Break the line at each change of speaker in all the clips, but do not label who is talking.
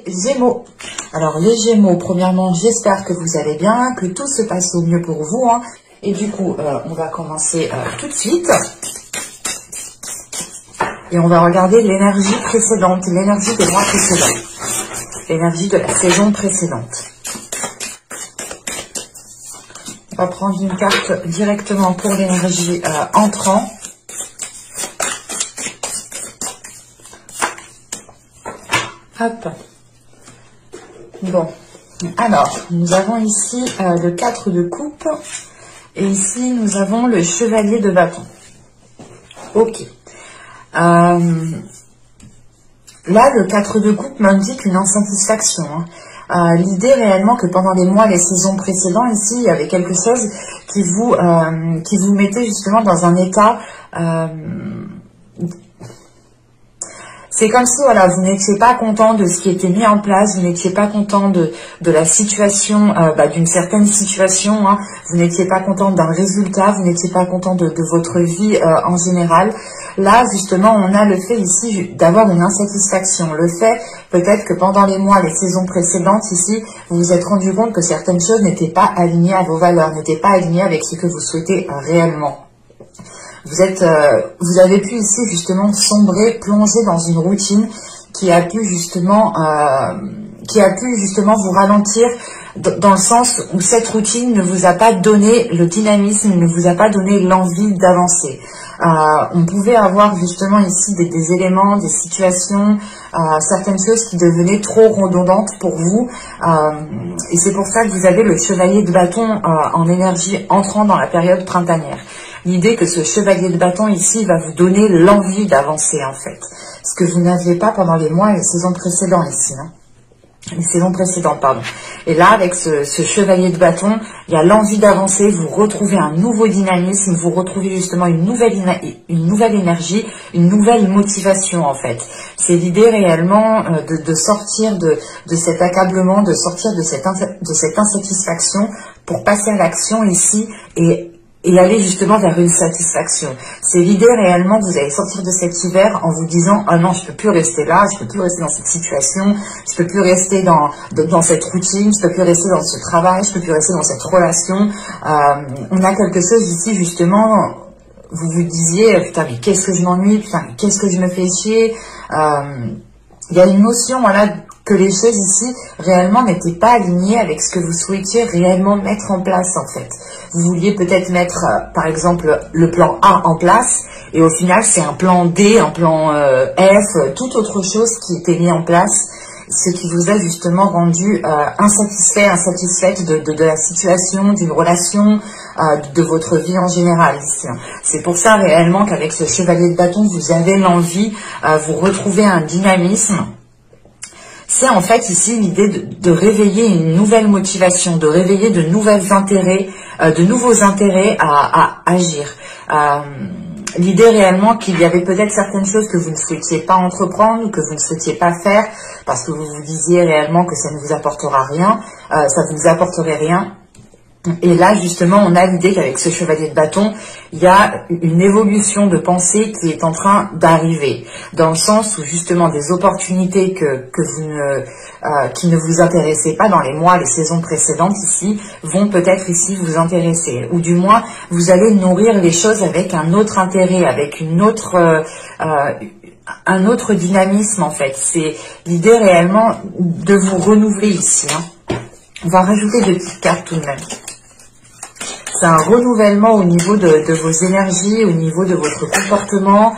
Gémeaux. Alors les Gémeaux, premièrement, j'espère que vous allez bien, que tout se passe au mieux pour vous. Hein. Et du coup, on va commencer tout de suite. Et on va regarder l'énergie précédente, l'énergie des mois précédents. L'énergie de la saison précédente. On va prendre une carte directement pour l'énergie entrant. Hop. Bon. Alors, nous avons ici le 4 de coupe. Et ici, nous avons le chevalier de bâton. Ok. Là, le 4 de coupe m'indique une insatisfaction. Hein. L'idée réellement que pendant les mois, les saisons précédentes, ici, il y avait quelque chose qui vous mettait justement dans un état... c'est comme si voilà, vous n'étiez pas content de ce qui était mis en place, vous n'étiez pas content de la situation, d'une certaine situation, hein. Vous n'étiez pas content d'un résultat, vous n'étiez pas content de votre vie en général. Là, justement, on a le fait ici d'avoir une insatisfaction. Le fait, peut-être que pendant les mois, les saisons précédentes, ici, vous vous êtes rendu compte que certaines choses n'étaient pas alignées à vos valeurs, n'étaient pas alignées avec ce que vous souhaitez réellement. Vous avez pu ici justement sombrer, plonger dans une routine qui a pu justement vous ralentir dans le sens où cette routine ne vous a pas donné le dynamisme, ne vous a pas donné l'envie d'avancer. On pouvait avoir justement ici des éléments, des situations, certaines choses qui devenaient trop redondantes pour vous. Et c'est pour ça que vous avez le chevalier de bâton en énergie entrant dans la période printanière. L'idée que ce chevalier de bâton ici va vous donner l'envie d'avancer en fait. Ce que vous n'aviez pas pendant les mois et les saisons précédentes ici. Hein. Les saisons précédentes, pardon. Et là, avec ce chevalier de bâton, il y a l'envie d'avancer, vous retrouvez un nouveau dynamisme, vous retrouvez justement une nouvelle énergie, une nouvelle motivation en fait. C'est l'idée réellement de sortir de cet accablement, de sortir de cette insatisfaction pour passer à l'action ici et aller justement vers une satisfaction. C'est l'idée réellement que vous allez sortir de cet hiver en vous disant « Ah non, je peux plus rester là, je peux plus rester dans cette situation, je peux plus rester dans cette routine, je peux plus rester dans ce travail, je peux plus rester dans cette relation. » On a quelque chose ici justement, vous vous disiez « Putain, mais qu'est-ce que je m'ennuie, putain, mais qu'est-ce que je me fais chier ?» Il y a une notion, voilà, que les choses ici réellement n'étaient pas alignées avec ce que vous souhaitiez réellement mettre en place en fait. Vous vouliez peut-être mettre par exemple le plan A en place et au final c'est un plan D, un plan F, toute autre chose qui était mis en place, ce qui vous a justement rendu insatisfaite de la situation, d'une relation, de votre vie en général ici. C'est pour ça réellement qu'avec ce chevalier de bâton vous avez l'envie, vous retrouvez un dynamisme. C'est en fait ici l'idée de réveiller une nouvelle motivation, de réveiller de nouveaux intérêts à agir. L'idée réellement qu'il y avait peut-être certaines choses que vous ne souhaitiez pas entreprendre, que vous ne souhaitiez pas faire, parce que vous vous disiez réellement que ça ne vous apportera rien, ça ne vous apporterait rien. Et là, justement, on a l'idée qu'avec ce chevalier de bâton, il y a une évolution de pensée qui est en train d'arriver. Dans le sens où, justement, des opportunités qui ne vous intéressaient pas dans les mois, les saisons précédentes ici, vont peut-être ici vous intéresser. Ou du moins, vous allez nourrir les choses avec un autre intérêt, avec un autre dynamisme, en fait. C'est l'idée réellement de vous renouveler ici. Hein. On va rajouter 2 petites cartes tout de même. C'est un renouvellement au niveau de vos énergies, au niveau de votre comportement.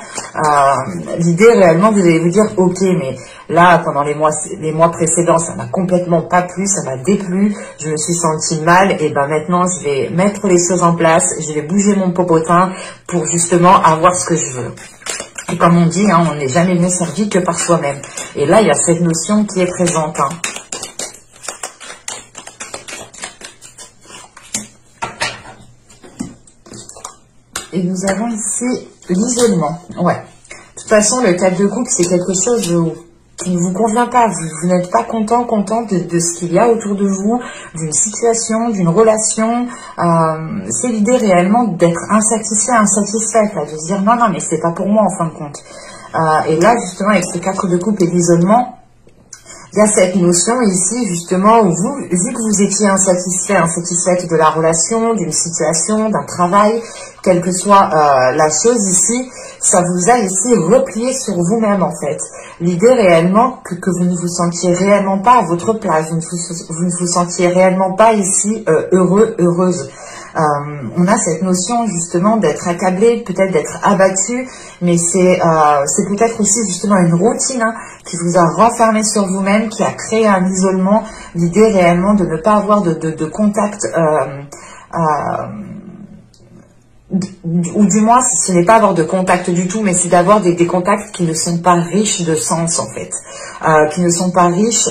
L'idée réellement, vous allez vous dire, ok, mais là, pendant les mois précédents, ça m'a complètement pas plu, ça m'a déplu, je me suis sentie mal, et ben maintenant, je vais mettre les choses en place, je vais bouger mon popotin pour justement avoir ce que je veux. Et comme on dit, hein, on n'est jamais mieux servi que par soi-même. Et là, il y a cette notion qui est présente. Hein. Et nous avons ici l'isolement. Ouais. De toute façon, le 4 de coupe, c'est quelque chose qui ne vous convient pas. Vous n'êtes pas contente de ce qu'il y a autour de vous, d'une situation, d'une relation. C'est l'idée réellement d'être insatisfaite, là, de se dire non, mais c'est pas pour moi en fin de compte. Et là, justement, avec ce 4 de coupe et l'isolement, il y a cette notion ici, justement, où vous, vu que vous étiez insatisfait, insatisfaite de la relation, d'une situation, d'un travail, quelle que soit la chose ici, ça vous a ici replié sur vous-même, en fait. L'idée réellement que vous ne vous sentiez réellement pas à votre place, vous ne vous sentiez réellement pas ici heureux, heureuse. On a cette notion justement d'être accablé, peut-être d'être abattu, mais c'est peut-être aussi justement une routine qui vous a renfermé sur vous-même, qui a créé un isolement. L'idée réellement de ne pas avoir de contact, ou du moins ce n'est pas avoir de contact du tout, mais c'est d'avoir des contacts qui ne sont pas riches de sens en fait, qui ne sont pas riches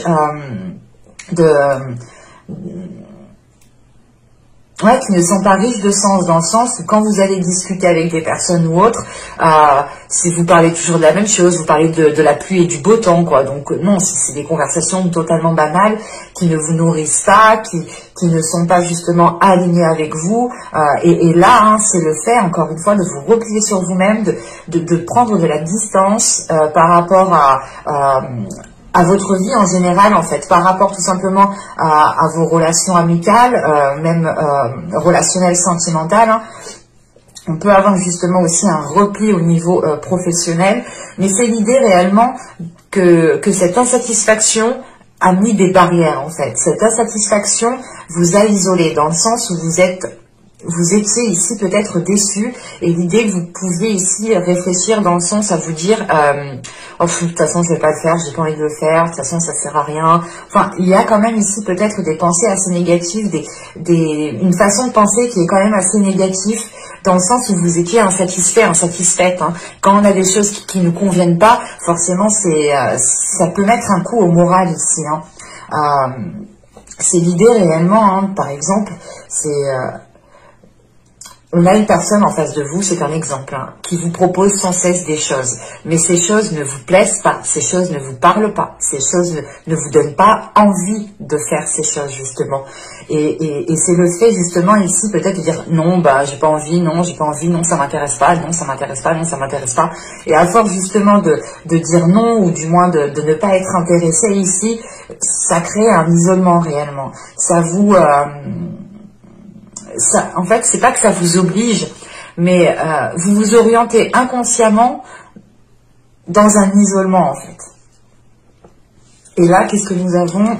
qui ne sont pas riches de sens, dans le sens où quand vous allez discuter avec des personnes ou autres, si vous parlez toujours de la même chose, vous parlez de la pluie et du beau temps, quoi. Donc non, c'est des conversations totalement banales, qui ne vous nourrissent pas, qui ne sont pas justement alignées avec vous. Et là, c'est le fait, encore une fois, de vous replier sur vous-même, de prendre de la distance par rapport à votre vie en général, en fait, par rapport tout simplement à vos relations amicales, même relationnelles, sentimentales. On peut avoir justement aussi un repli au niveau professionnel, mais c'est l'idée réellement que cette insatisfaction a mis des barrières, en fait. Cette insatisfaction vous a isolé, dans le sens où vous étiez ici peut-être déçu, et l'idée que vous pouviez ici réfléchir dans le sens à vous dire oh, de toute façon je vais pas le faire, j'ai pas envie de le faire, de toute façon ça sert à rien. Enfin, il y a quand même ici peut-être des pensées assez négatives, une façon de penser qui est quand même assez négative, dans le sens où vous étiez insatisfait, insatisfaite. Quand on a des choses qui ne conviennent pas, forcément ça peut mettre un coup au moral ici. C'est l'idée réellement, par exemple, on a une personne en face de vous, c'est un exemple, qui vous propose sans cesse des choses. Mais ces choses ne vous plaisent pas, ces choses ne vous parlent pas, ces choses ne vous donnent pas envie de faire ces choses, justement. Et c'est le fait, justement, ici, peut-être de dire non, j'ai pas envie, non, ça m'intéresse pas, non, ça m'intéresse pas, non, ça m'intéresse pas. Et à force, justement, de dire non, ou du moins de ne pas être intéressé ici, ça crée un isolement réellement. Ça vous... en fait, c'est pas que ça vous oblige, mais vous vous orientez inconsciemment dans un isolement, en fait. Et là, qu'est-ce que nous avons?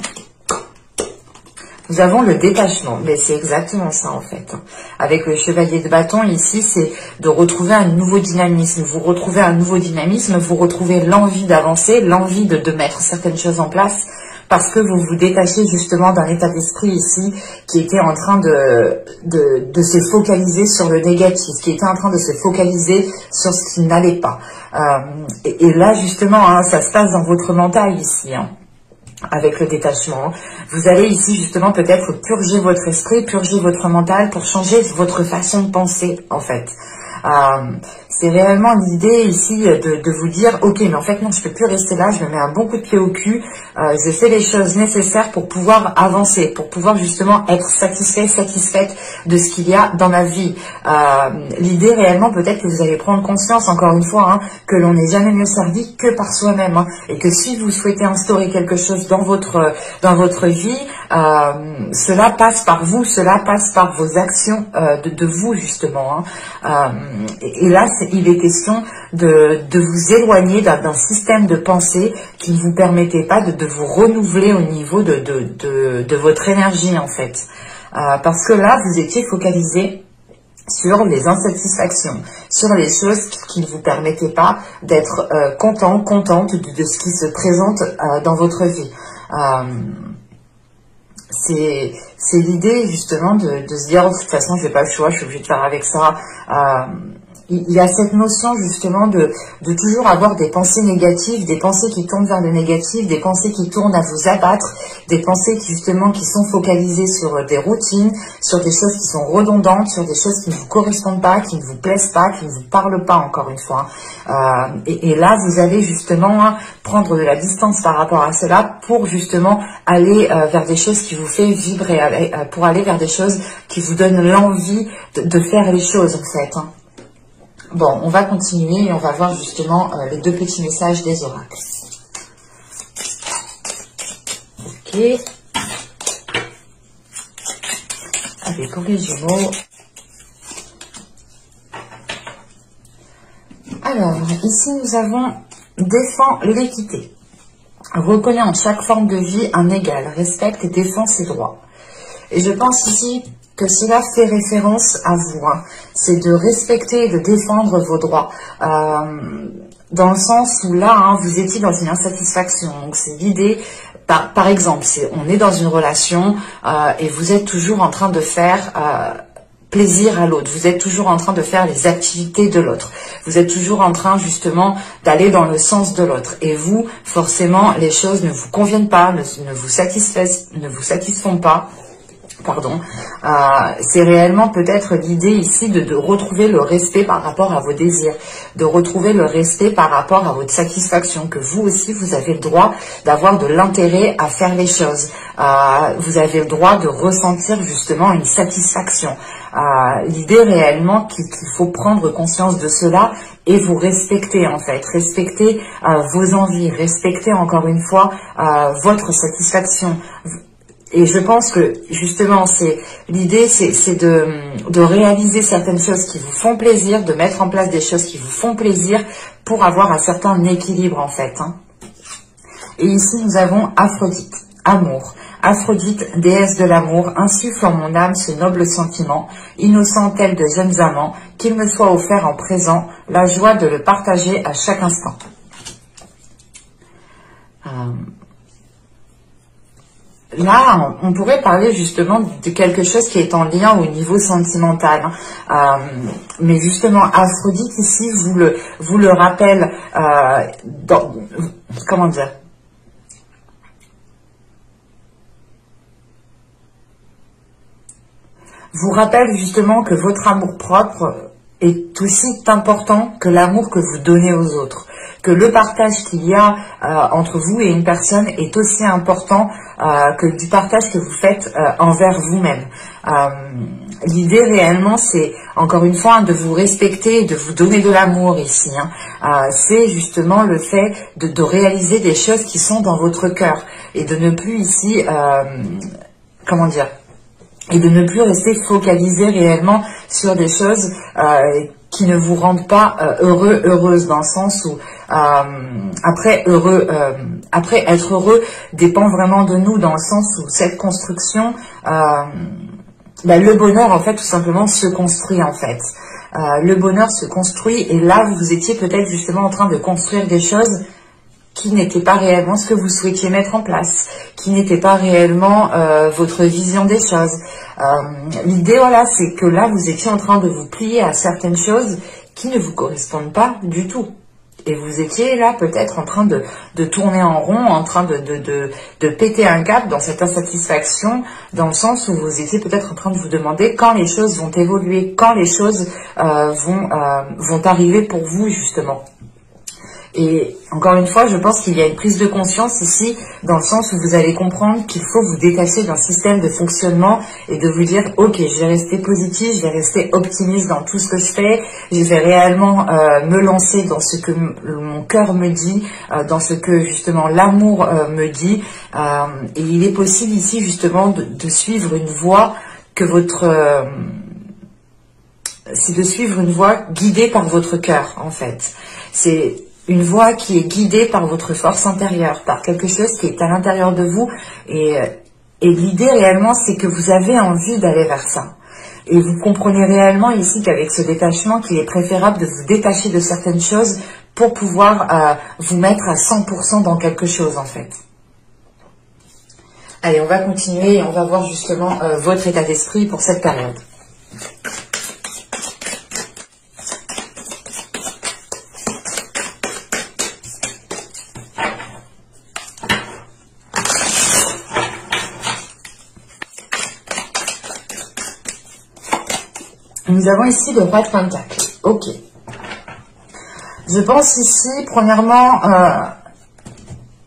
Nous avons le détachement, mais c'est exactement ça, en fait. Avec le chevalier de bâton, ici, c'est de retrouver un nouveau dynamisme. Vous retrouvez un nouveau dynamisme, vous retrouvez l'envie d'avancer, l'envie de mettre certaines choses en place, parce que vous vous détachez justement d'un état d'esprit ici qui était en train de se focaliser sur le négatif, qui était en train de se focaliser sur ce qui n'allait pas. Et là, justement, ça se passe dans votre mental ici, avec le détachement. Vous allez ici, justement, peut-être purger votre esprit, purger votre mental pour changer votre façon de penser, en fait. C'est réellement l'idée ici de vous dire ok, mais en fait non, je peux plus rester là, je me mets un bon coup de pied au cul, je fais les choses nécessaires pour pouvoir avancer, pour pouvoir justement être satisfait, satisfaite de ce qu'il y a dans ma vie. L'idée réellement, peut-être que vous allez prendre conscience, encore une fois, que l'on n'est jamais mieux servi que par soi-même, et que si vous souhaitez instaurer quelque chose dans votre vie, cela passe par vous, cela passe par vos actions de vous, justement. Et là, il est question de vous éloigner d'un système de pensée qui ne vous permettait pas de vous renouveler au niveau de votre énergie, en fait. Parce que là, vous étiez focalisé sur les insatisfactions, sur les choses qui ne vous permettaient pas d'être contente de ce qui se présente dans votre vie. C'est l'idée justement de se dire, oh, de toute façon, je n'ai pas le choix, je suis obligée de faire avec ça. Il y a cette notion justement de toujours avoir des pensées négatives, des pensées qui tournent vers le négatif, des pensées qui tournent à vous abattre, des pensées qui sont focalisées sur des routines, sur des choses qui sont redondantes, sur des choses qui ne vous correspondent pas, qui ne vous plaisent pas, qui ne vous parlent pas, encore une fois. Et là, vous allez justement prendre de la distance par rapport à cela pour justement aller vers des choses qui vous fait vibrer, pour aller vers des choses qui vous donnent l'envie de faire les choses, en fait. Bon, on va continuer et on va voir justement les deux petits messages des oracles. Allez, pour les Gémeaux. Alors, ici, nous avons défend l'équité. Reconnaît en chaque forme de vie un égal, respecte et défend ses droits. Et je pense ici que cela fait référence à vous. Hein. C'est de respecter et de défendre vos droits. Dans le sens où là, hein, vous étiez dans une insatisfaction. Donc, c'est l'idée, par exemple, on est dans une relation et vous êtes toujours en train de faire plaisir à l'autre. Vous êtes toujours en train de faire les activités de l'autre. Vous êtes toujours en train, justement, d'aller dans le sens de l'autre. Et vous, forcément, les choses ne vous conviennent pas, ne vous satisfont pas. Pardon, c'est réellement peut-être l'idée ici de retrouver le respect par rapport à vos désirs, de retrouver le respect par rapport à votre satisfaction, que vous aussi, vous avez le droit d'avoir de l'intérêt à faire les choses. Vous avez le droit de ressentir justement une satisfaction. L'idée réellement qu'il faut prendre conscience de cela et vous respecter en fait, respecter vos envies, respecter encore une fois votre satisfaction. Et je pense que justement, l'idée, c'est de réaliser certaines choses qui vous font plaisir, de mettre en place des choses qui vous font plaisir pour avoir un certain équilibre en fait. Hein. Et ici, nous avons Aphrodite, amour. Aphrodite, déesse de l'amour, insuffle en mon âme ce noble sentiment, innocent tel de jeunes amants, qu'il me soit offert en présent, la joie de le partager à chaque instant. Là, on pourrait parler justement de quelque chose qui est en lien au niveau sentimental. Mais justement, Aphrodite ici vous le rappelle comment dire, vous rappelle justement que votre amour-propre est aussi important que l'amour que vous donnez aux autres. Que le partage qu'il y a entre vous et une personne est aussi important que du partage que vous faites envers vous-même. L'idée réellement, c'est encore une fois de vous respecter et de vous donner de l'amour ici. Hein. C'est justement le fait de réaliser des choses qui sont dans votre cœur et de ne plus ici, comment dire, et de ne plus rester focalisé réellement sur des choses qui ne vous rendent pas heureuse, dans le sens où après être heureux dépend vraiment de nous, dans le sens où cette construction, le bonheur en fait tout simplement se construit en fait. Le bonheur se construit et là vous étiez peut-être justement en train de construire des choses qui n'étaient pas réellement ce que vous souhaitiez mettre en place, qui n'étaient pas réellement votre vision des choses. L'idée, voilà, c'est que là, vous étiez en train de vous plier à certaines choses qui ne vous correspondent pas du tout. Et vous étiez là peut-être en train de tourner en rond, en train de péter un cap dans cette insatisfaction, dans le sens où vous étiez peut-être en train de vous demander quand les choses vont évoluer, quand les choses vont arriver pour vous, justement. Et encore une fois, je pense qu'il y a une prise de conscience ici, dans le sens où vous allez comprendre qu'il faut vous détacher d'un système de fonctionnement et de vous dire, ok, je vais rester positif, je vais rester optimiste dans tout ce que je fais, je vais réellement me lancer dans ce que mon cœur me dit, dans ce que justement l'amour me dit. Et il est possible ici justement de suivre une voie que c'est de suivre une voie guidée par votre cœur, en fait. C'est une voie qui est guidée par votre force intérieure, par quelque chose qui est à l'intérieur de vous. Et l'idée réellement, c'est que vous avez envie d'aller vers ça. Et vous comprenez réellement ici qu'avec ce détachement, qu'il est préférable de vous détacher de certaines choses pour pouvoir vous mettre à 100% dans quelque chose, en fait. Allez, on va continuer et on va voir justement votre état d'esprit pour cette période. Nous avons ici le roi de Pentacle. Ok. Je pense ici, premièrement,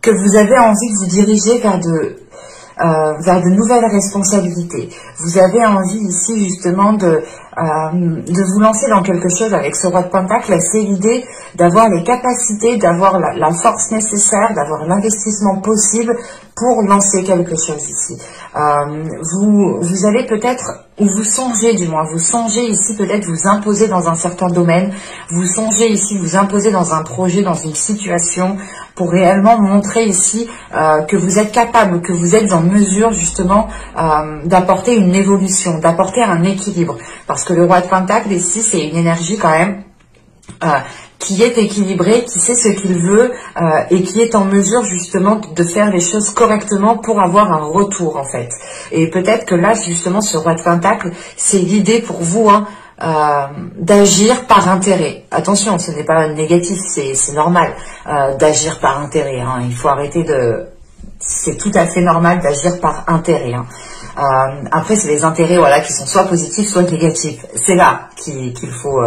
que vous avez envie de vous diriger vers de nouvelles responsabilités. Vous avez envie ici, justement, de vous lancer dans quelque chose avec ce roi de Pentacle, c'est l'idée d'avoir les capacités, d'avoir la force nécessaire, d'avoir l'investissement possible pour lancer quelque chose ici. Vous allez peut-être, ou vous songez du moins, vous songez ici peut-être vous imposer dans un certain domaine, vous songez ici vous imposer dans un projet, dans une situation, pour réellement montrer ici que vous êtes capable, que vous êtes en mesure justement d'apporter une évolution, d'apporter un équilibre. Parce que le roi de Pentacle ici, c'est une énergie quand même qui est équilibré, qui sait ce qu'il veut et qui est en mesure justement de faire les choses correctement pour avoir un retour en fait. Et peut-être que là justement ce roi de Pentacle, c'est l'idée pour vous d'agir par intérêt. Attention, ce n'est pas négatif, c'est normal d'agir par intérêt. Il faut arrêter de... C'est tout à fait normal d'agir par intérêt. Après, c'est les intérêts voilà, qui sont soit positifs, soit négatifs. C'est là qu'il faut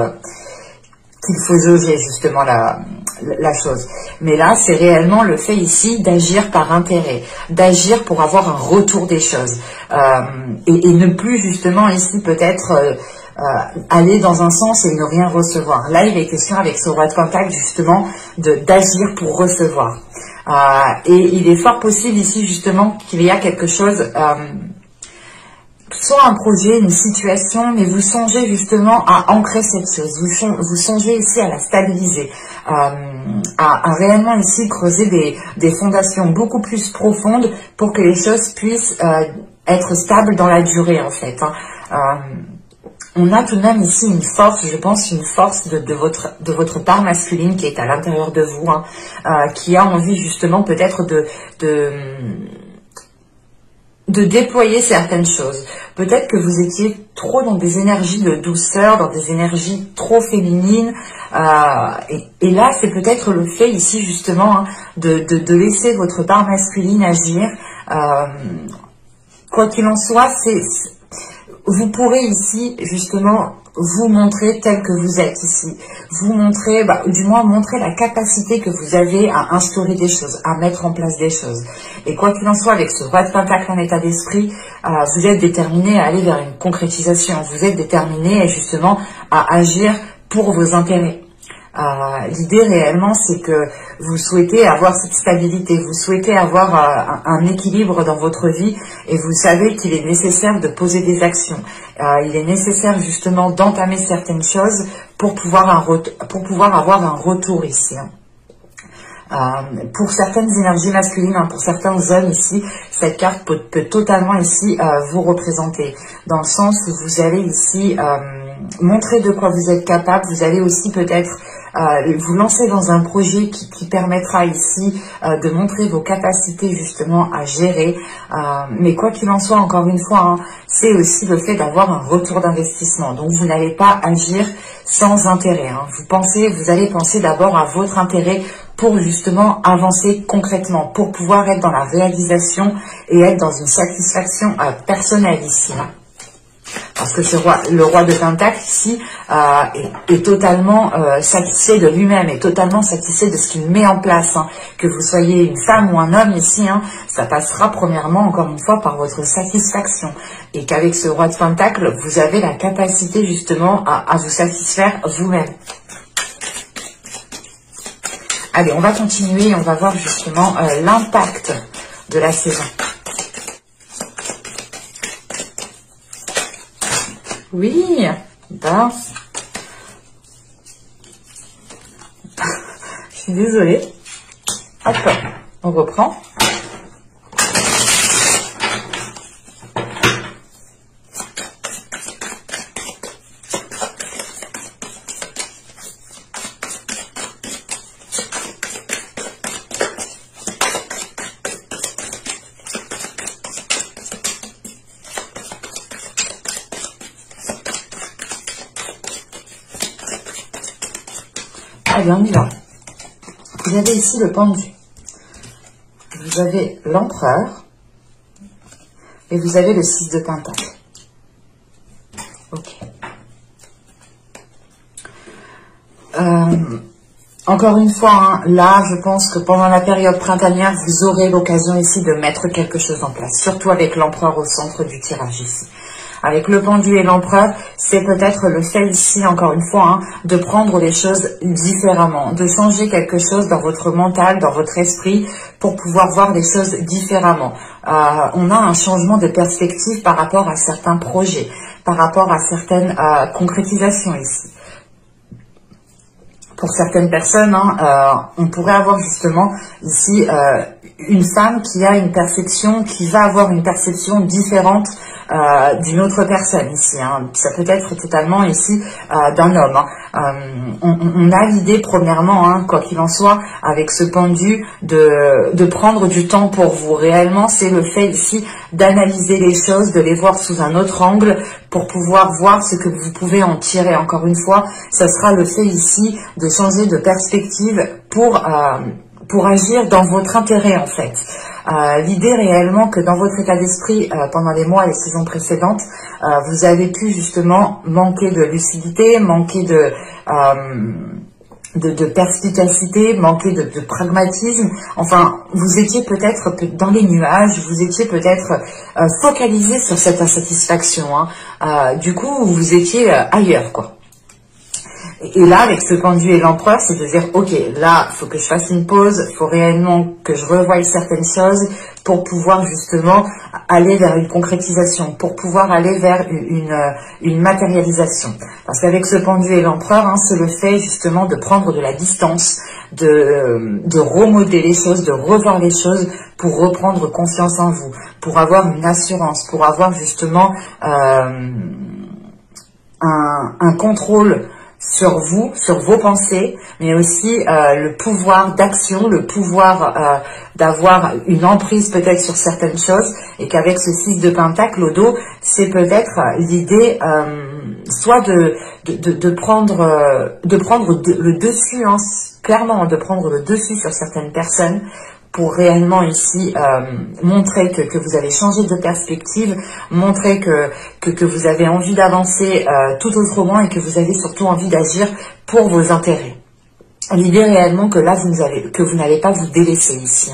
jauger justement la chose. Mais là, c'est réellement le fait ici d'agir par intérêt, d'agir pour avoir un retour des choses. Et ne plus justement ici peut-être aller dans un sens et ne rien recevoir. Là, il est question avec ce roi de Pentacle justement d'agir pour recevoir. Et il est fort possible ici justement qu'il y a quelque chose... soit un projet, une situation, mais vous songez justement à ancrer cette chose, vous songez ici à la stabiliser, à réellement ici creuser des fondations beaucoup plus profondes pour que les choses puissent être stables dans la durée en fait. On a tout de même ici une force, je pense, une force de votre part masculine qui est à l'intérieur de vous, qui a envie justement peut-être de déployer certaines choses. Peut-être que vous étiez trop dans des énergies de douceur, dans des énergies trop féminines. Et là, c'est peut-être le fait ici, justement, de laisser votre part masculine agir. Quoi qu'il en soit, vous pourrez ici, justement, vous montrer tel que vous êtes ici. Vous montrer, du moins montrer la capacité que vous avez à instaurer des choses, à mettre en place des choses. Et quoi qu'il en soit, avec ce roi de Pentacle en état d'esprit, vous êtes déterminé à aller vers une concrétisation. Vous êtes déterminé justement à agir pour vos intérêts. L'idée réellement, c'est que vous souhaitez avoir cette stabilité, vous souhaitez avoir un équilibre dans votre vie et vous savez qu'il est nécessaire de poser des actions. Il est nécessaire justement d'entamer certaines choses pour pouvoir avoir un retour ici. Pour certaines énergies masculines, pour certains hommes ici, cette carte peut totalement ici vous représenter, dans le sens où vous allez ici montrer de quoi vous êtes capable, vous allez aussi peut-être vous lancer dans un projet qui permettra ici de montrer vos capacités justement à gérer, mais quoi qu'il en soit, encore une fois, c'est aussi le fait d'avoir un retour d'investissement. Donc vous n'allez pas agir sans intérêt. Vous allez penser d'abord à votre intérêt pour justement avancer concrètement, pour pouvoir être dans la réalisation et être dans une satisfaction personnelle ici. Parce que le roi de Pentacle ici est totalement satisfait de lui-même, est totalement satisfait de ce qu'il met en place. Que vous soyez une femme ou un homme ici, ça passera premièrement, encore une fois, par votre satisfaction. Et qu'avec ce roi de Pentacle, vous avez la capacité justement à vous satisfaire vous-même. Allez, on va continuer et on va voir justement l'impact de la saison. Oui, je suis désolée. Hop, on reprend. Allez, on y va. Vous avez ici le pendu. Vous avez l'empereur. Et vous avez le 6 de Pentacle. Ok. Encore une fois, là, je pense que pendant la période printanière, vous aurez l'occasion ici de mettre quelque chose en place. Surtout avec l'empereur au centre du tirage ici. Avec le pendu et l'empereur, c'est peut-être le fait ici, encore une fois, de prendre les choses différemment, de changer quelque chose dans votre mental, dans votre esprit, pour pouvoir voir les choses différemment. On a un changement de perspective par rapport à certains projets, par rapport à certaines concrétisations ici. Pour certaines personnes, on pourrait avoir justement ici une femme qui a une perception, qui va avoir une perception différente d'une autre personne ici. Ça peut être totalement ici d'un homme. On a l'idée premièrement, quoi qu'il en soit, avec ce pendu, de prendre du temps pour vous. Réellement, c'est le fait ici d'analyser les choses, de les voir sous un autre angle pour pouvoir voir ce que vous pouvez en tirer. Encore une fois, ça sera le fait ici de changer de perspective pour agir dans votre intérêt en fait. L'idée réellement que dans votre état d'esprit, pendant les mois et les saisons précédentes, vous avez pu justement manquer de lucidité, manquer de perspicacité, manquer de pragmatisme. Enfin, vous étiez peut-être dans les nuages, vous étiez peut-être focalisé sur cette insatisfaction. Du coup, vous étiez ailleurs, quoi. Et là, avec ce pendu et l'empereur, c'est de dire, ok, là, il faut que je fasse une pause, il faut réellement que je revoie certaines choses pour pouvoir justement aller vers une concrétisation, pour pouvoir aller vers une matérialisation. Parce qu'avec ce pendu et l'empereur, c'est le fait justement de prendre de la distance, de remodeler les choses, de revoir les choses pour reprendre confiance en vous, pour avoir une assurance, pour avoir justement un contrôle sur vous, sur vos pensées, mais aussi le pouvoir d'action, le pouvoir d'avoir une emprise peut-être sur certaines choses, et qu'avec ce 6 de pentacle au dos, c'est peut-être l'idée soit de prendre le dessus, clairement de prendre le dessus sur certaines personnes, pour réellement ici montrer que vous avez changé de perspective, montrer que vous avez envie d'avancer tout autrement et que vous avez surtout envie d'agir pour vos intérêts. L'idée réellement que là, vous n'allez pas vous délaisser ici.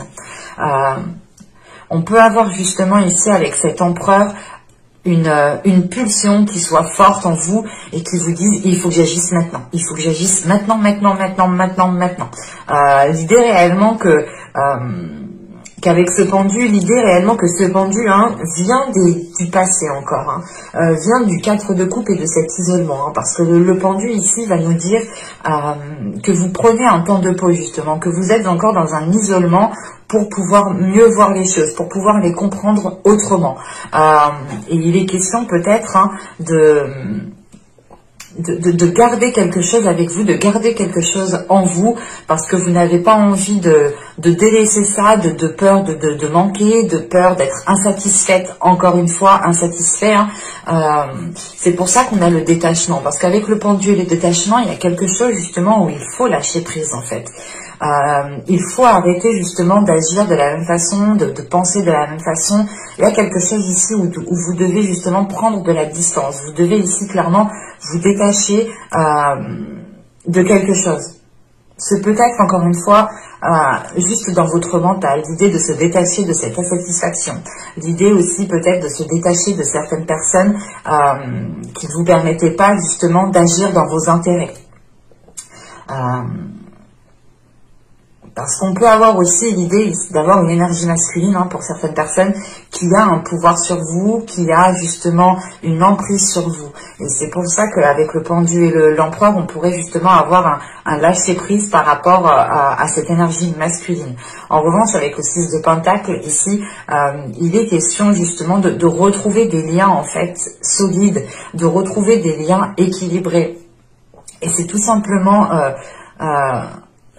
On peut avoir justement ici avec cet empereur une pulsion qui soit forte en vous et qui vous dise il faut que j'agisse maintenant, il faut que j'agisse maintenant. L'idée réellement qu'avec ce pendu, l'idée réellement que ce pendu vient du passé encore, vient du 4 de coupe et de cet isolement, parce que le pendu ici va nous dire que vous prenez un temps de pause justement, que vous êtes encore dans un isolement pour pouvoir mieux voir les choses, pour pouvoir les comprendre autrement. Et il est question peut-être de garder quelque chose avec vous, de garder quelque chose en vous, parce que vous n'avez pas envie de délaisser ça, de peur de manquer, de peur d'être insatisfaite, encore une fois, insatisfait. C'est pour ça qu'on a le détachement, parce qu'avec le pendu et le détachement, il y a quelque chose justement où il faut lâcher prise en fait. Il faut arrêter justement d'agir de la même façon, de penser de la même façon. Il y a quelque chose ici où vous devez justement prendre de la distance. Vous devez ici clairement vous détacher de quelque chose. C'est peut-être encore une fois juste dans votre mental, l'idée de se détacher de cette insatisfaction. L'idée aussi peut-être de se détacher de certaines personnes qui ne vous permettaient pas justement d'agir dans vos intérêts. Parce qu'on peut avoir aussi l'idée d'avoir une énergie masculine pour certaines personnes qui a un pouvoir sur vous, qui a justement une emprise sur vous. Et c'est pour ça qu'avec le pendu et l'empereur, on pourrait justement avoir un lâcher-prise par rapport à cette énergie masculine. En revanche, avec le 6 de pentacle, ici, il est question justement de retrouver des liens en fait solides, de retrouver des liens équilibrés. Et c'est tout simplement...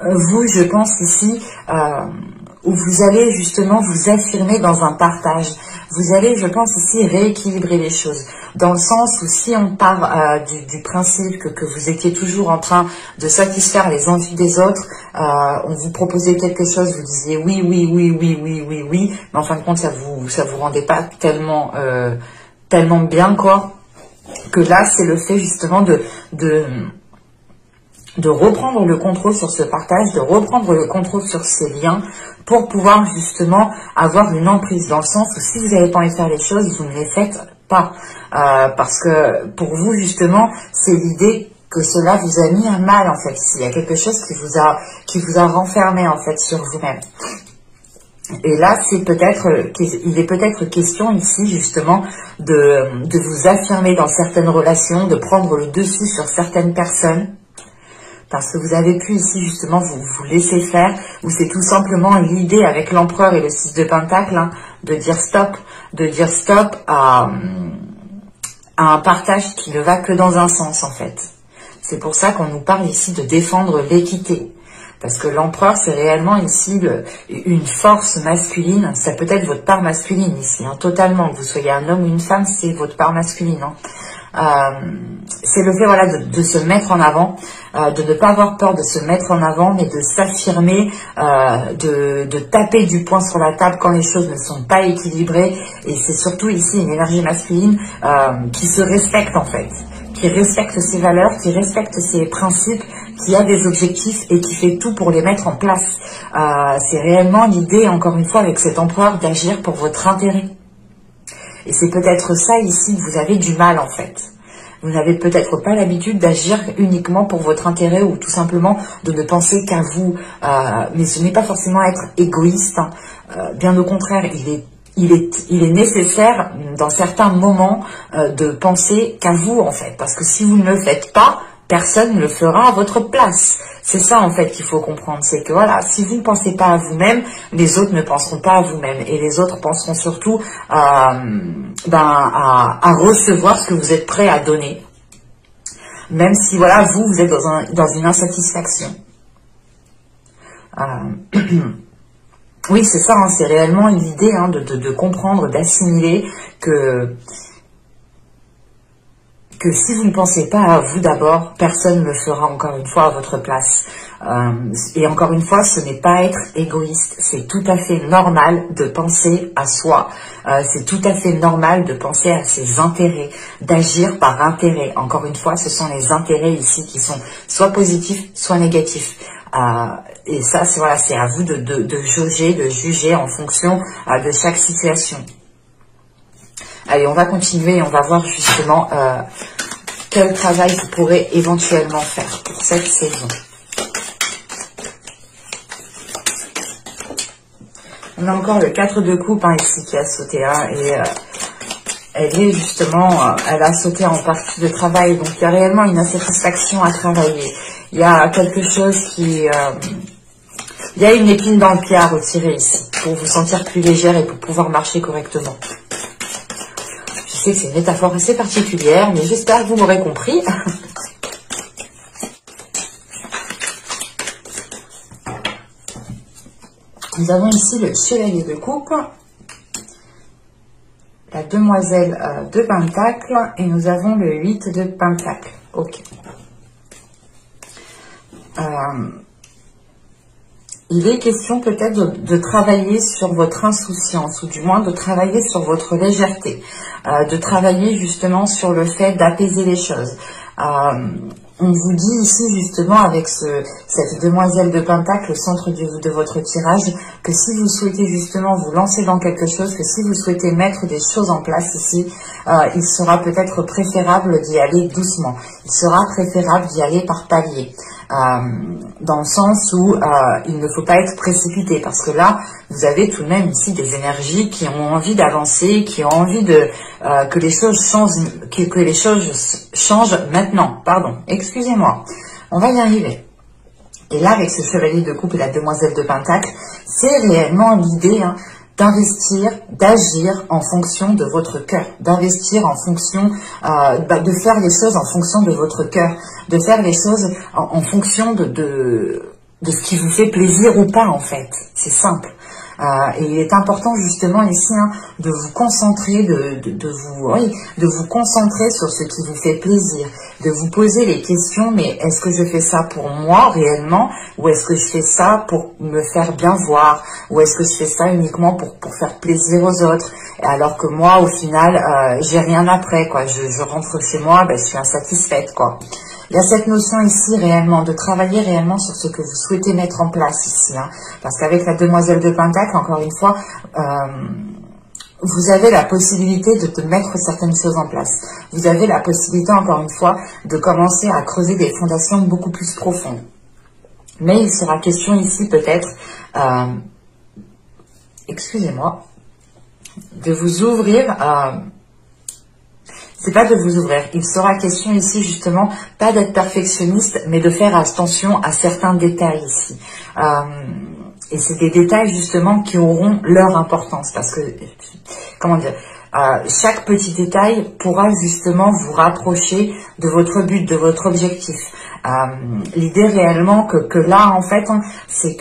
vous, je pense ici, où vous allez justement vous affirmer dans un partage. Vous allez, je pense ici, rééquilibrer les choses. Dans le sens où si on part du principe que vous étiez toujours en train de satisfaire les envies des autres, on vous proposait quelque chose, vous disiez oui, mais en fin de compte, ça vous rendait pas tellement bien, quoi. Que là, c'est le fait justement de reprendre le contrôle sur ce partage, de reprendre le contrôle sur ces liens pour pouvoir justement avoir une emprise, dans le sens où si vous n'avez pas envie de faire les choses, vous ne les faites pas. Parce que pour vous, justement, c'est l'idée que cela vous a mis un mal, en fait. Il y a quelque chose qui vous a renfermé, en fait, sur vous-même. Et là, il est peut-être question ici, justement, de vous affirmer dans certaines relations, de prendre le dessus sur certaines personnes, parce que vous avez pu ici, justement, vous laisser faire, ou c'est tout simplement l'idée avec l'empereur et le 6 de Pentacle, hein, de dire stop à un partage qui ne va que dans un sens, en fait. C'est pour ça qu'on nous parle ici de défendre l'équité. Parce que l'empereur, c'est réellement ici une force masculine. Ça peut être votre part masculine ici, hein, totalement. Que vous soyez un homme ou une femme, c'est votre part masculine. Hein. C'est le fait, voilà, de se mettre en avant, de ne pas avoir peur de se mettre en avant, mais de s'affirmer, de taper du poing sur la table quand les choses ne sont pas équilibrées. Et c'est surtout ici une énergie masculine qui se respecte, en fait, qui respecte ses valeurs, qui respecte ses principes, qui a des objectifs et qui fait tout pour les mettre en place. C'est réellement l'idée, encore une fois, avec cet empereur, d'agir pour votre intérêt. Et c'est peut-être ça ici que vous avez du mal, en fait. Vous n'avez peut-être pas l'habitude d'agir uniquement pour votre intérêt ou tout simplement de ne penser qu'à vous. Mais ce n'est pas forcément être égoïste. Hein. Bien au contraire, il est nécessaire dans certains moments de penser qu'à vous, en fait. Parce que si vous ne le faites pas, personne ne le fera à votre place. C'est ça, en fait, qu'il faut comprendre. C'est que, voilà, si vous ne pensez pas à vous-même, les autres ne penseront pas à vous-même. Et les autres penseront surtout à recevoir ce que vous êtes prêt à donner. Même si, voilà, vous êtes dans une insatisfaction. Oui, c'est ça, hein, c'est réellement l'idée, hein, de comprendre, d'assimiler que si vous ne pensez pas à vous d'abord, personne ne le fera encore une fois à votre place. Et encore une fois, ce n'est pas être égoïste. C'est tout à fait normal de penser à soi. C'est tout à fait normal de penser à ses intérêts, d'agir par intérêt. Encore une fois, ce sont les intérêts ici qui sont soit positifs, soit négatifs. Et ça, c'est à vous de jauger, de juger en fonction de chaque situation. Allez, on va continuer et on va voir justement quel travail vous pourrez éventuellement faire pour cette saison. On a encore le 4 de coupe, hein, ici qui a sauté, hein, et elle a sauté en partie de travail, donc il y a réellement une insatisfaction à travailler. Il y a quelque chose il y a une épine dans le pied à retirer ici, pour vous sentir plus légère et pour pouvoir marcher correctement. Je sais que c'est une métaphore assez particulière, mais j'espère que vous m'aurez compris. Nous avons ici le chevalier de coupe, la demoiselle de pentacle, et nous avons le 8 de pentacle. Ok. Il est question peut-être de travailler sur votre insouciance, ou du moins de travailler sur votre légèreté, de travailler justement sur le fait d'apaiser les choses. On vous dit ici justement avec cette demoiselle de pentacle au centre de votre tirage que si vous souhaitez justement vous lancer dans quelque chose, que si vous souhaitez mettre des choses en place ici, il sera peut-être préférable d'y aller doucement. Il sera préférable d'y aller par palier. Dans le sens où il ne faut pas être précipité, parce que là, vous avez tout de même ici des énergies qui ont envie d'avancer, qui ont envie que les choses changent maintenant. Pardon, excusez-moi. On va y arriver. Et là, avec ce chevalier de coupe et la demoiselle de pentacle, c'est réellement l'idée, hein, d'investir, d'agir en fonction de votre cœur, d'investir en fonction, de faire les choses en fonction de votre cœur, de faire les choses en fonction de ce qui vous fait plaisir ou pas, en fait. C'est simple. Et il est important justement ici, hein, de vous concentrer, de vous concentrer sur ce qui vous fait plaisir, de vous poser les questions, mais est-ce que je fais ça pour moi réellement, ou est-ce que je fais ça pour me faire bien voir, ou est-ce que je fais ça uniquement pour faire plaisir aux autres, alors que moi au final j'ai rien après, quoi. Je rentre chez moi, je suis insatisfaite, quoi. Il y a cette notion ici réellement, de travailler réellement sur ce que vous souhaitez mettre en place ici. Hein, parce qu'avec la demoiselle de pentacle, encore une fois, vous avez la possibilité de mettre certaines choses en place. Vous avez la possibilité, encore une fois, de commencer à creuser des fondations beaucoup plus profondes. Mais il sera question ici peut-être, excusez-moi, de vous ouvrir, c'est pas de vous ouvrir, il sera question ici justement, pas d'être perfectionniste, mais de faire attention à certains détails ici. Et c'est des détails justement qui auront leur importance, parce que, comment dire, chaque petit détail pourra justement vous rapprocher de votre but, de votre objectif. L'idée réellement que là, en fait, hein, c'est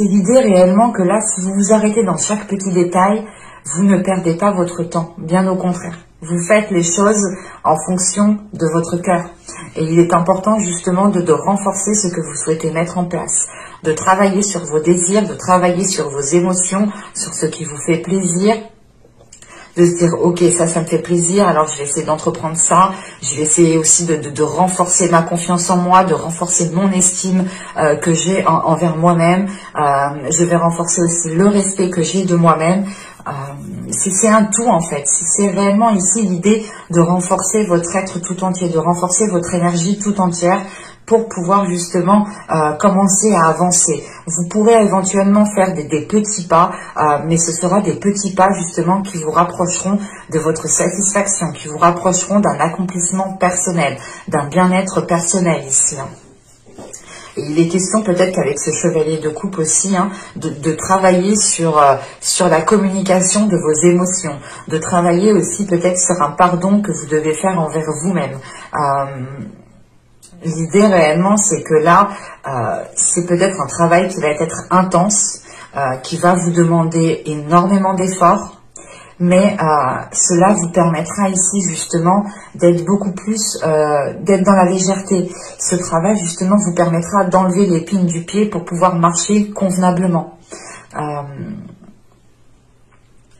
l'idée réellement que là, si vous vous arrêtez dans chaque petit détail, vous ne perdez pas votre temps, bien au contraire. Vous faites les choses en fonction de votre cœur. Et il est important justement de renforcer ce que vous souhaitez mettre en place, de travailler sur vos désirs, de travailler sur vos émotions, sur ce qui vous fait plaisir, de se dire ok, ça me fait plaisir, alors je vais essayer d'entreprendre ça, je vais essayer aussi de renforcer ma confiance en moi, de renforcer mon estime que j'ai envers moi-même, je vais renforcer aussi le respect que j'ai de moi-même. C'est un tout en fait, c'est réellement ici l'idée de renforcer votre être tout entier, de renforcer votre énergie tout entière pour pouvoir justement commencer à avancer. Vous pourrez éventuellement faire des petits pas, mais ce sera des petits pas justement qui vous rapprocheront de votre satisfaction, qui vous rapprocheront d'un accomplissement personnel, d'un bien-être personnel ici. Hein. Et il est question peut-être qu'avec ce chevalier de coupe aussi, hein, de travailler sur la communication de vos émotions, de travailler aussi peut-être sur un pardon que vous devez faire envers vous-même. L'idée réellement, c'est que là, c'est peut-être un travail qui va être intense, qui va vous demander énormément d'efforts, mais cela vous permettra ici justement d'être beaucoup plus, d'être dans la légèreté. Ce travail justement vous permettra d'enlever l'épine du pied pour pouvoir marcher convenablement.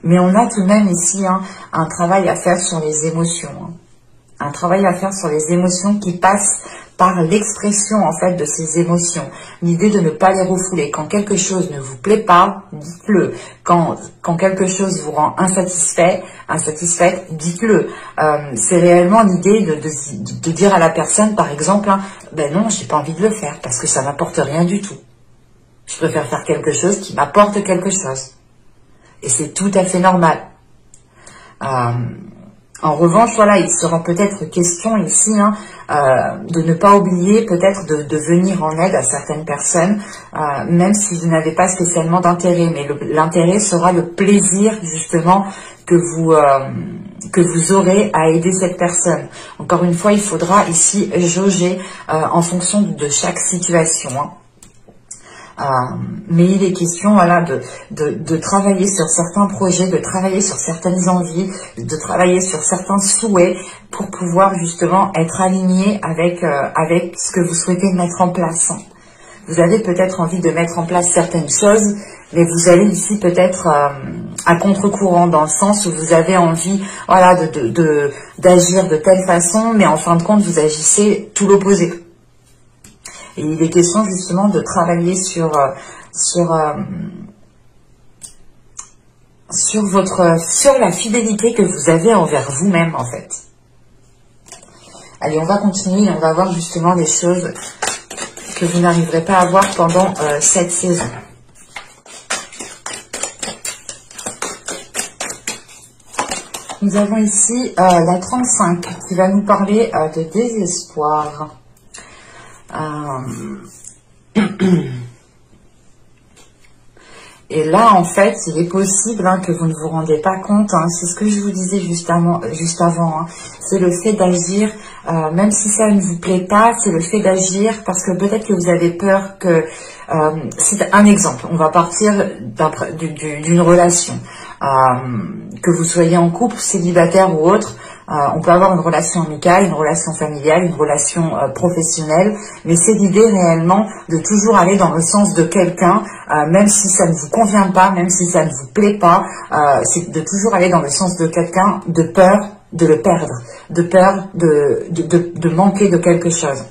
Mais on a tout de même ici hein, un travail à faire sur les émotions. Hein. Un travail à faire sur les émotions qui passent par l'expression en fait de ces émotions. L'idée de ne pas les refouler. Quand quelque chose ne vous plaît pas, dites-le. Quand quelque chose vous rend insatisfaite, dites-le. C'est réellement l'idée de dire à la personne, par exemple, hein, ben non, j'ai pas envie de le faire parce que ça m'apporte rien du tout. Je préfère faire quelque chose qui m'apporte quelque chose. Et c'est tout à fait normal. En revanche, voilà, il sera peut-être question ici hein, de ne pas oublier peut-être de venir en aide à certaines personnes, même si vous n'avez pas spécialement d'intérêt. Mais l'intérêt sera le plaisir justement que vous aurez à aider cette personne. Encore une fois, il faudra ici jauger en fonction de chaque situation. Hein. Mais il est question voilà, de travailler sur certains projets, de travailler sur certaines envies, de travailler sur certains souhaits pour pouvoir justement être aligné avec ce que vous souhaitez mettre en place. Vous avez peut-être envie de mettre en place certaines choses, mais vous allez ici peut-être à contre-courant dans le sens où vous avez envie voilà, d'agir de telle façon, mais en fin de compte vous agissez tout l'opposé. Et il est question justement de travailler sur la fidélité que vous avez envers vous-même en fait. Allez, on va continuer et on va voir justement les choses que vous n'arriverez pas à voir pendant cette saison. Nous avons ici la 35 qui va nous parler de désespoir. Et là, en fait, il est possible hein, que vous ne vous rendez pas compte, hein, c'est ce que je vous disais juste avant, hein, c'est le fait d'agir, même si ça ne vous plaît pas, c'est le fait d'agir parce que peut-être que vous avez peur que... c'est un exemple, on va partir d'une relation, que vous soyez en couple, célibataire ou autre. On peut avoir une relation amicale, une relation familiale, une relation professionnelle, mais c'est l'idée réellement de toujours aller dans le sens de quelqu'un, même si ça ne vous convient pas, même si ça ne vous plaît pas, c'est de toujours aller dans le sens de quelqu'un de peur de le perdre, de peur de manquer de quelque chose.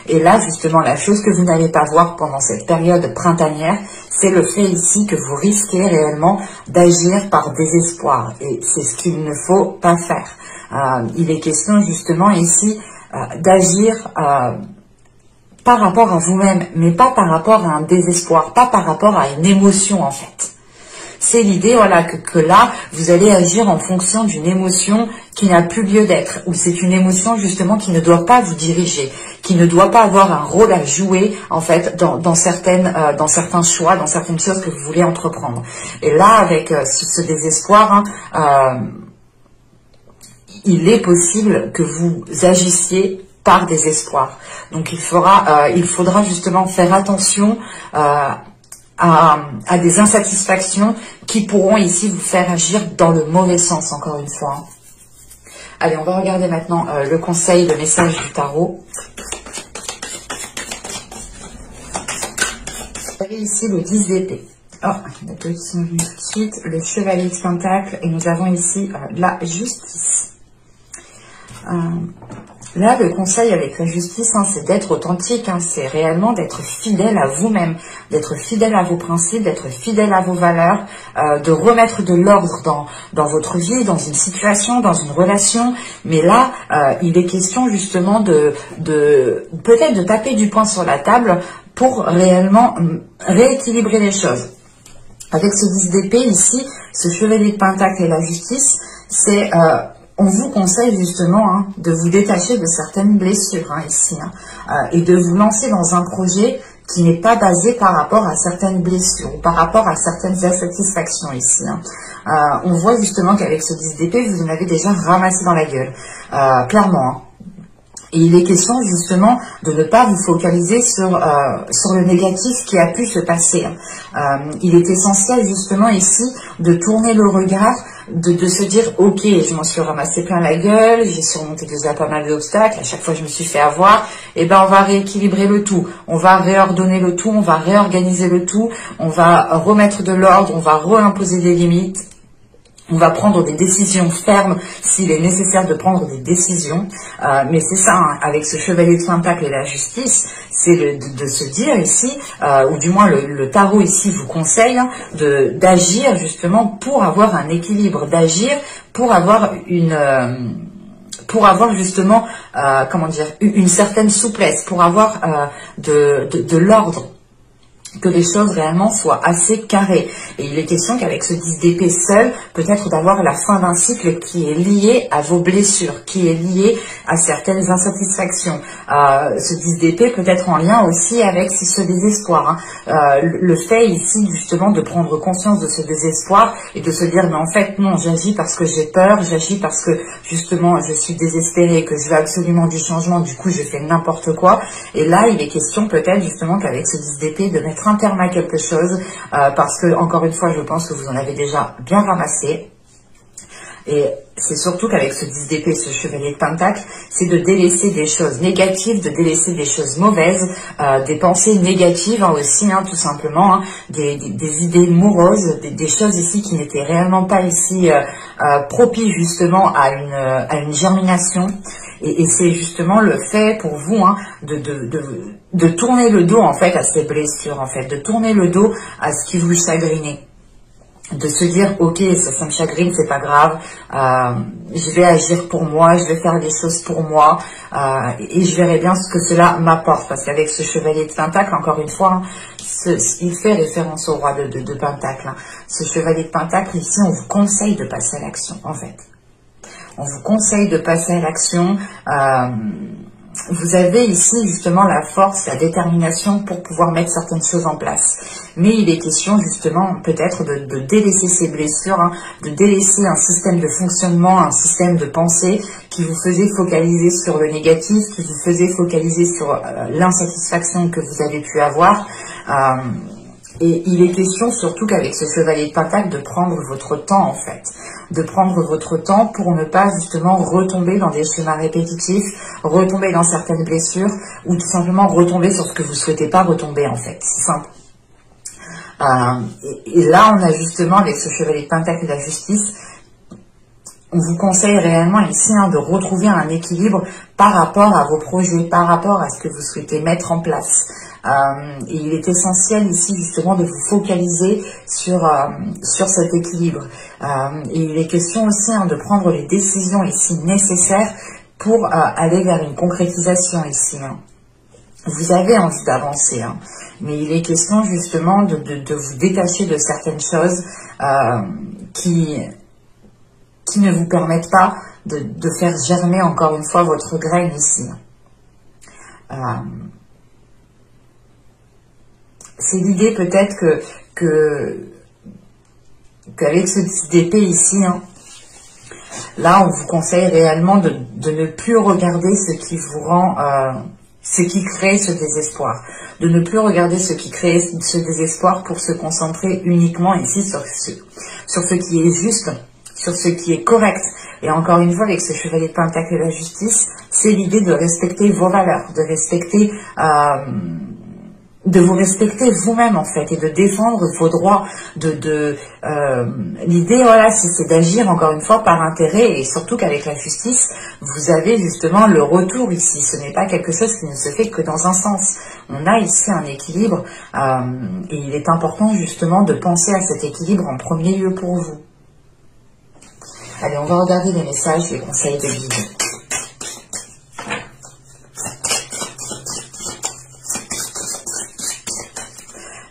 Et là, justement, la chose que vous n'allez pas voir pendant cette période printanière, c'est le fait ici que vous risquez réellement d'agir par désespoir. Et c'est ce qu'il ne faut pas faire. Il est question justement ici d'agir par rapport à vous-même, mais pas par rapport à un désespoir, pas par rapport à une émotion en fait. C'est l'idée, voilà, que là, vous allez agir en fonction d'une émotion qui n'a plus lieu d'être, ou c'est une émotion justement qui ne doit pas vous diriger, qui ne doit pas avoir un rôle à jouer en fait dans certains choix, dans certaines choses que vous voulez entreprendre. Et là, avec ce désespoir, il est possible que vous agissiez par désespoir. Donc il faudra justement faire attention à des insatisfactions qui pourront ici vous faire agir dans le mauvais sens, encore une fois. Allez, on va regarder maintenant le conseil, le message du tarot. Vous avez ici le 10 d'épée. Oh, il y a deux qui sont venus tout de suite. Le chevalier de pentacle et nous avons ici la justice. Là, le conseil avec la justice, c'est d'être authentique, c'est réellement d'être fidèle à vous-même, d'être fidèle à vos principes, d'être fidèle à vos valeurs, de remettre de l'ordre dans votre vie, dans une situation, dans une relation. Mais là, il est question justement de peut-être de taper du poing sur la table pour réellement rééquilibrer les choses. Avec ce 10 d'épée ici, ce chevalier de pentacle et la justice, c'est... on vous conseille justement de vous détacher de certaines blessures ici et de vous lancer dans un projet qui n'est pas basé par rapport à certaines blessures ou par rapport à certaines insatisfactions ici. On voit justement qu'avec ce 10 d'épée, vous en avez déjà ramassé dans la gueule, clairement. Et il est question justement de ne pas vous focaliser sur le négatif qui a pu se passer. Il est essentiel justement ici de tourner le regard, de se dire ok, je m'en suis ramassé plein la gueule, j'ai surmonté déjà pas mal d'obstacles, à chaque fois je me suis fait avoir, et ben on va rééquilibrer le tout, on va réordonner le tout, on va réorganiser le tout, on va remettre de l'ordre, on va réimposer des limites. On va prendre des décisions fermes s'il est nécessaire de prendre des décisions. Mais c'est ça, avec ce chevalier de pentacle et la justice, c'est de se dire ici, ou du moins le tarot ici vous conseille d'agir justement pour avoir un équilibre, d'agir pour avoir justement, comment dire, une certaine souplesse, pour avoir de l'ordre, que les choses réellement soient assez carrées. Et il est question qu'avec ce 10 d'épée seul, peut-être d'avoir la fin d'un cycle qui est lié à vos blessures, qui est lié à certaines insatisfactions. Ce 10 d'épée peut être en lien aussi avec ce désespoir. Le fait ici justement de prendre conscience de ce désespoir et de se dire mais en fait non, j'agis parce que j'ai peur, j'agis parce que justement je suis désespérée, que je veux absolument du changement, du coup je fais n'importe quoi. Et là il est question peut-être justement qu'avec ce 10 d'épée de mettre un terme à quelque chose, parce que encore une fois je pense que vous en avez déjà bien ramassé. Et c'est surtout qu'avec ce 10 d'épée, ce chevalier de pentacle, c'est de délaisser des choses négatives, de délaisser des choses mauvaises, des pensées négatives aussi, tout simplement, des idées moroses, des choses ici qui n'étaient réellement pas ici propices justement à une germination. Et c'est justement le fait pour vous de tourner le dos en fait à ces blessures, en fait, de tourner le dos à ce qui vous chagrinait. De se dire ok, ça me chagrine, c'est pas grave, je vais agir pour moi, je vais faire des choses pour moi, et je verrai bien ce que cela m'apporte, parce qu'avec ce chevalier de pentacle, encore une fois, il fait référence au roi de pentacle. Ce chevalier de pentacle, ici, on vous conseille de passer à l'action, en fait. On vous conseille de passer à l'action. Vous avez ici justement la force, la détermination pour pouvoir mettre certaines choses en place. Mais il est question justement peut-être de délaisser ces blessures, de délaisser un système de fonctionnement, un système de pensée qui vous faisait focaliser sur le négatif, qui vous faisait focaliser sur l'insatisfaction que vous avez pu avoir. Et il est question surtout qu'avec ce chevalier de pentacle de prendre votre temps en fait. De prendre votre temps pour ne pas justement retomber dans des schémas répétitifs, retomber dans certaines blessures ou tout simplement retomber sur ce que vous ne souhaitez pas retomber en fait. C'est simple. Et là on a justement avec ce chevalier de pentacle et la justice, on vous conseille réellement ici de retrouver un équilibre par rapport à vos projets, par rapport à ce que vous souhaitez mettre en place. Et il est essentiel ici justement de vous focaliser sur cet équilibre. Et il est question aussi de prendre les décisions ici nécessaires pour aller vers une concrétisation ici. Vous avez envie d'avancer, mais il est question justement de vous détacher de certaines choses qui ne vous permettent pas de faire germer encore une fois votre graine ici. C'est l'idée peut-être qu'avec ce type d'épée ici, là on vous conseille réellement de ne plus regarder ce qui vous rend, ce qui crée ce désespoir, de ne plus regarder ce qui crée ce désespoir pour se concentrer uniquement ici sur ce qui est juste, sur ce qui est correct. Et encore une fois, avec ce chevalier de Pentacle et la justice, c'est l'idée de respecter vos valeurs, de respecter, de vous respecter vous-même en fait, et de défendre vos droits. L'idée, voilà, c'est d'agir encore une fois par intérêt, et surtout qu'avec la justice, vous avez justement le retour ici. Ce n'est pas quelque chose qui ne se fait que dans un sens. On a ici un équilibre, et il est important justement de penser à cet équilibre en premier lieu pour vous. Allez, on va regarder les messages, les conseils de guide.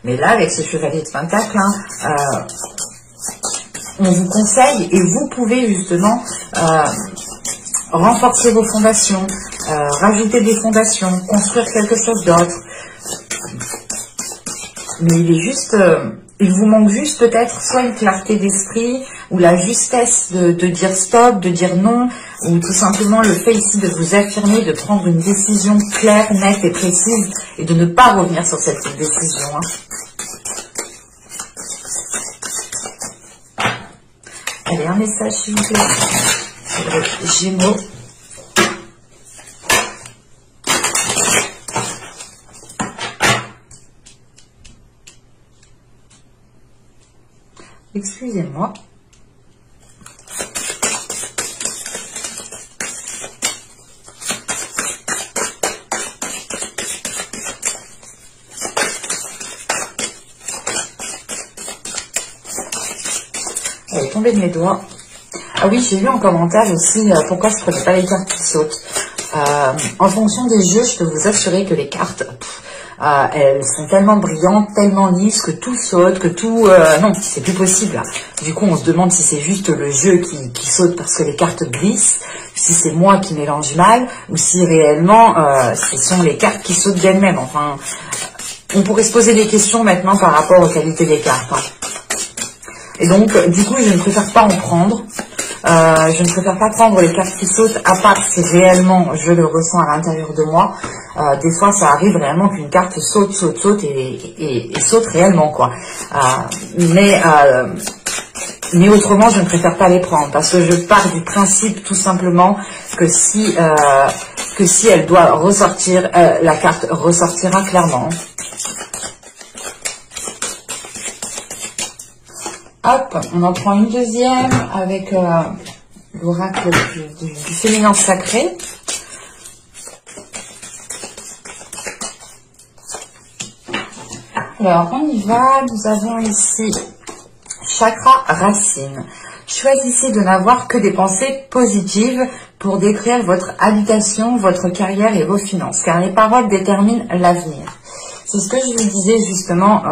Mais là, avec ce chevalier de Pentacle, on vous conseille, et vous pouvez justement renforcer vos fondations, rajouter des fondations, construire quelque chose d'autre. Mais il est juste... il vous manque juste peut-être soit une clarté d'esprit, ou la justesse de dire stop, de dire non, ou tout simplement le fait ici de vous affirmer, de prendre une décision claire, nette et précise, et de ne pas revenir sur cette décision. Allez, un message s'il vous plaît. Gémeaux. Excusez-moi. Elle est tombée de mes doigts. Ah oui, j'ai lu en commentaire aussi pourquoi je ne prenais pas les cartes qui sautent. En fonction des jeux, je peux vous assurer que les cartes... elles sont tellement brillantes, tellement lisses, que tout saute, que tout... non, c'est plus possible. Là. Du coup, on se demande si c'est juste le jeu qui saute parce que les cartes glissent, si c'est moi qui mélange mal, ou si réellement ce sont les cartes qui sautent d'elles-mêmes. Enfin, on pourrait se poser des questions maintenant par rapport aux qualités des cartes. Et donc, du coup, je ne préfère pas en prendre. Je ne préfère pas prendre les cartes qui sautent, à part si réellement je le ressens à l'intérieur de moi. Des fois, ça arrive réellement qu'une carte saute et saute réellement, quoi. Mais autrement, je ne préfère pas les prendre, parce que je pars du principe, tout simplement, que si elle doit ressortir, la carte ressortira clairement. Hop, on en prend une deuxième avec l'oracle du féminin sacré. Alors, on y va. Nous avons ici chakra racine. Choisissez de n'avoir que des pensées positives pour décrire votre habitation, votre carrière et vos finances, car les paroles déterminent l'avenir. C'est ce que je vous disais justement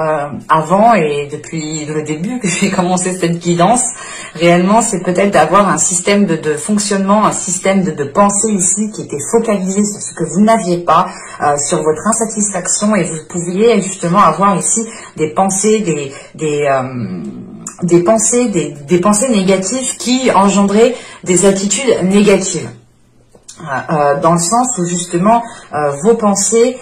avant et depuis le début que j'ai commencé cette guidance. Réellement, c'est peut-être d'avoir un système de fonctionnement, un système de pensée ici qui était focalisé sur ce que vous n'aviez pas, sur votre insatisfaction, et vous pouviez justement avoir ici des pensées, des pensées négatives qui engendraient des attitudes négatives. Dans le sens où justement vos pensées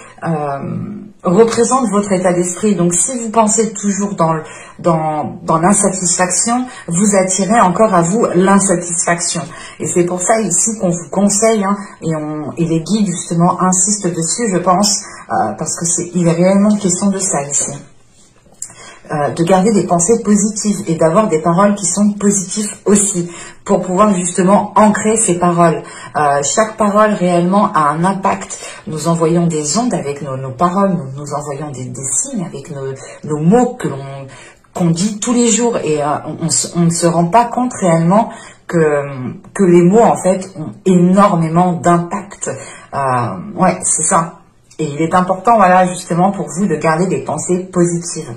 représente votre état d'esprit. Donc si vous pensez toujours dans l'insatisfaction, vous attirez encore à vous l'insatisfaction. Et c'est pour ça ici qu'on vous conseille, et les guides justement insistent dessus, je pense, parce que il est réellement question de ça ici. de garder des pensées positives et d'avoir des paroles qui sont positives aussi, pour pouvoir justement ancrer ces paroles. Chaque parole réellement a un impact. Nous envoyons des ondes avec nos paroles, nous envoyons des signes avec nos mots qu'on dit tous les jours, et on ne se rend pas compte réellement que les mots en fait ont énormément d'impact. Ouais, c'est ça. Et il est important, voilà, justement pour vous de garder des pensées positives.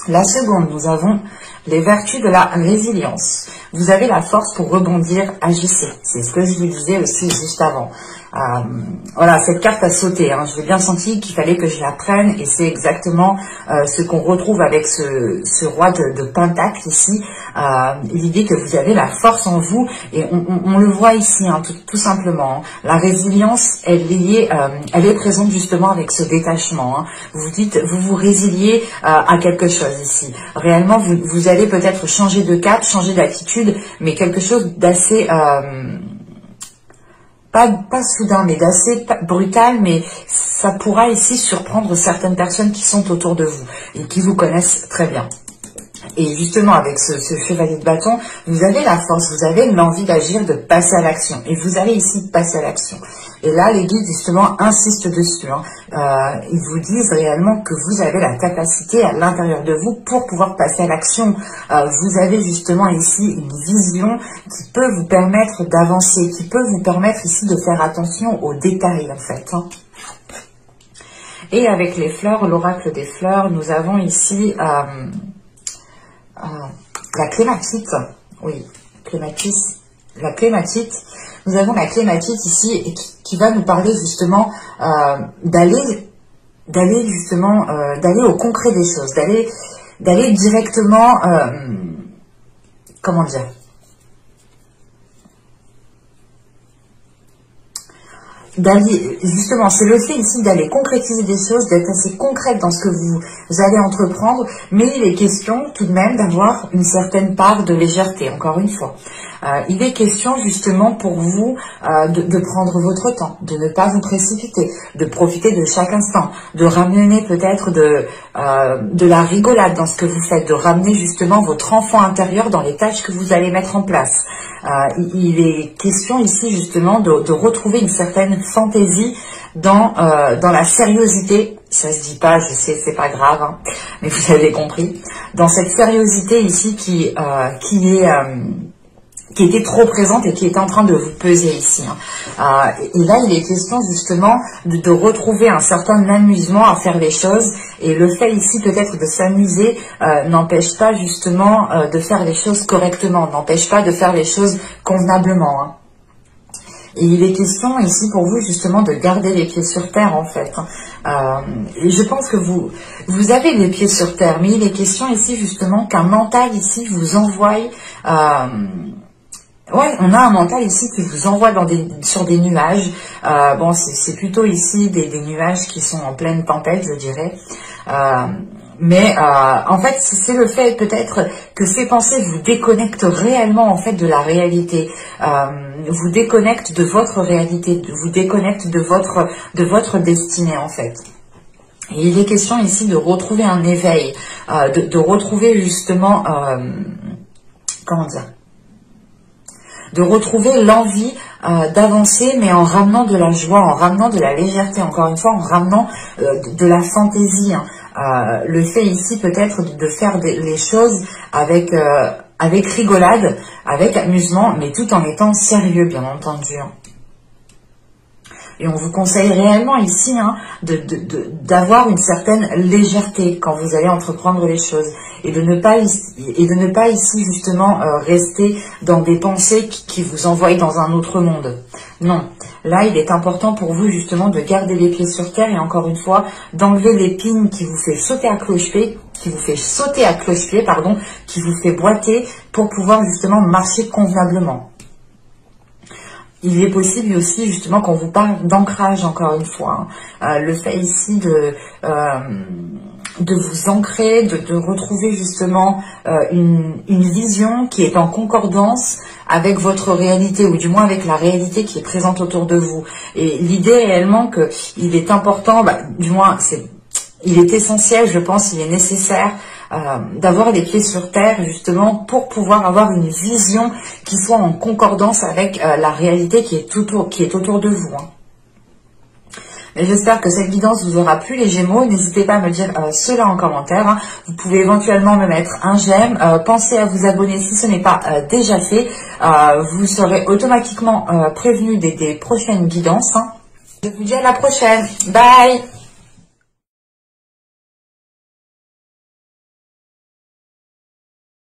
La seconde, nous avons les vertus de la résilience. Vous avez la force pour rebondir, agissez. C'est ce que je vous disais aussi juste avant. Voilà, cette carte a sauté. Hein. Je l'ai bien senti qu'il fallait que je la prenne, et c'est exactement ce qu'on retrouve avec ce roi de Pentacle ici. L'idée que vous avez la force en vous, et on le voit ici, hein, tout simplement. Hein. La résilience, elle est présente justement avec ce détachement. Hein. Vous dites, vous vous résiliez à quelque chose ici. Réellement, vous allez peut-être changer de cap, changer d'attitude, mais quelque chose d'assez... pas soudain, mais d'assez brutal, mais ça pourra ici surprendre certaines personnes qui sont autour de vous et qui vous connaissent très bien. Et justement, avec ce chevalier de bâton, vous avez la force, vous avez l'envie d'agir, de passer à l'action. Et vous allez ici passer à l'action. Et là, les guides, justement, insistent dessus. Hein. Ils vous disent réellement que vous avez la capacité à l'intérieur de vous pour pouvoir passer à l'action. Vous avez justement ici une vision qui peut vous permettre d'avancer, qui peut vous permettre ici de faire attention aux détails, en fait. Hein. Et avec les fleurs, l'oracle des fleurs, nous avons ici... la clématite, oui, la clématite, nous avons la clématite ici qui va nous parler justement d'aller au concret des choses, d'aller directement, comment dire, justement, c'est le fait ici d'aller concrétiser des choses, d'être assez concrète dans ce que vous allez entreprendre, mais il est question tout de même d'avoir une certaine part de légèreté, encore une fois. Il est question justement pour vous de prendre votre temps, de ne pas vous précipiter, de profiter de chaque instant, de ramener peut-être de la rigolade dans ce que vous faites, de ramener justement votre enfant intérieur dans les tâches que vous allez mettre en place. Il est question ici justement de retrouver une certaine fantaisie dans la sériosité. Ça se dit pas, je sais, c'est pas grave, hein, mais vous avez compris. Dans cette sériosité ici qui était trop présente et qui était en train de vous peser ici. Hein. Et là, il est question justement de retrouver un certain amusement à faire les choses. Et le fait ici peut-être de s'amuser n'empêche pas justement de faire les choses correctement, n'empêche pas de faire les choses convenablement. Hein. Et il est question ici pour vous justement de garder les pieds sur terre en fait. Et je pense que vous avez les pieds sur terre, mais il est question ici justement qu'un mental ici vous envoie... Ouais, on a un mental ici qui vous envoie sur des nuages. Bon, c'est plutôt ici des nuages qui sont en pleine tempête, je dirais. Mais en fait, c'est le fait peut-être que ces pensées vous déconnectent réellement en fait de la réalité, vous déconnectent de votre réalité, vous déconnectent de votre destinée en fait. Et il est question ici de retrouver un éveil, de retrouver justement, comment dire, de retrouver l'envie d'avancer, mais en ramenant de la joie, en ramenant de la légèreté, encore une fois, en ramenant de la fantaisie. Hein. Le fait ici peut-être de faire les choses avec rigolade, avec amusement, mais tout en étant sérieux, bien entendu. Hein. Et on vous conseille réellement ici hein, d'avoir une certaine légèreté quand vous allez entreprendre les choses. Et de ne pas ici justement rester dans des pensées qui vous envoient dans un autre monde. Non, là il est important pour vous justement de garder les pieds sur terre et encore une fois d'enlever l'épine qui vous fait sauter à cloche-pied, qui vous fait boiter pour pouvoir justement marcher convenablement. Il est possible aussi justement qu'on vous parle d'ancrage encore une fois. Hein. Le fait ici de vous ancrer, de retrouver justement une vision qui est en concordance avec votre réalité, ou du moins avec la réalité qui est présente autour de vous. Et l'idée réellement qu'il est important, du moins il est essentiel, je pense, il est nécessaire d'avoir les pieds sur terre justement pour pouvoir avoir une vision qui soit en concordance avec la réalité qui est autour de vous. Mais j'espère que cette guidance vous aura plu les Gémeaux. N'hésitez pas à me dire cela en commentaire. Vous pouvez éventuellement me mettre un j'aime. Pensez à vous abonner si ce n'est pas déjà fait. Vous serez automatiquement prévenu des prochaines guidances. Je vous dis à la prochaine. Bye!